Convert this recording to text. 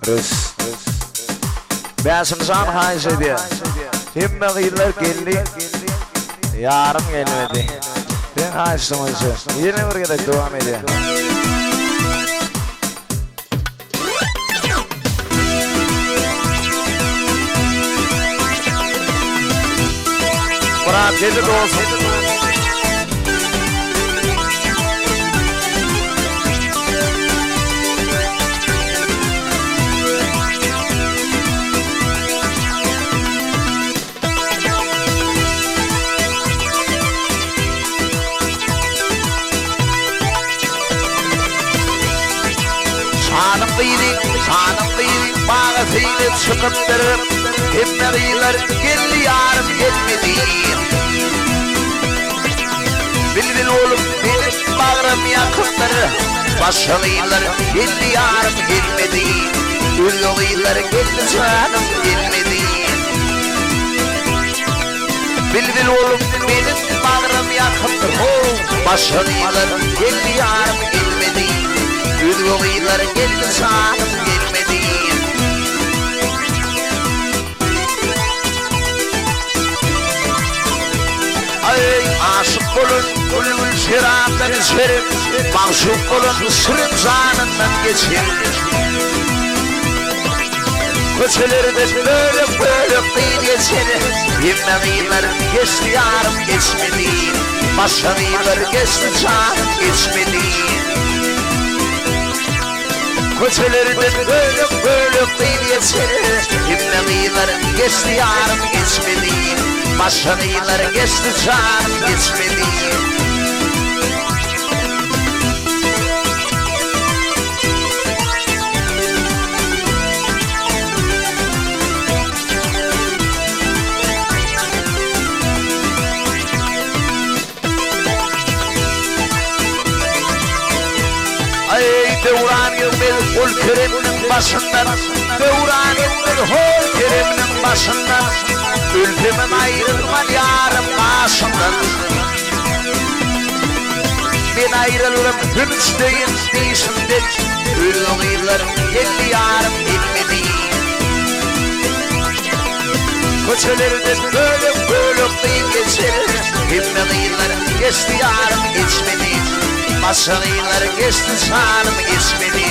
Rız. Beşim can hayşı diye. Himme gıyırlar geldi. Yarım gelmedi. Ben hayıştım hayşı. Yine bir kadar devam ediyor. Murat gece olsun. Sanım biri bağısıyla çıkıptırır. Himmeğiler geldi yarım gelmedi. Bilbil oğlum benim bağrım yakındır. Başalıylar geldi yarım gelmedi. Ürgülüler geldi canım gelmedi. Bilbil oğlum benim bağrım yakındır. Başalıylar geldi yarım gelmedi. Ürgülüler geldi canım gelmedi. Aşık olun, bülbül şiramdan içerim. Mahşuk olun, sırım zanından geçerim. Köçelerde böyle geçerim. Yemeğiler geçti yarım geçmedi. Başarılar geçti canım geçmedi. Köçelerde böyle geçerim. Yemeğiler geçti yarım geçmedi. Başarılar geçti canım geçmedi. Ey devran yıldır ol Kerem'in başından. Devran yıldır ol Kerem'in başından. Ülfemin ayrılma yarım karşımdan. Ben ayrılırım hümüsteyin değişimden. Ülgüler geldi yarım gelmedi. Köçelerde böyle geçer. Himmeğiler geçti yarım geçmedi. Başarılar geçti canım geçmedi.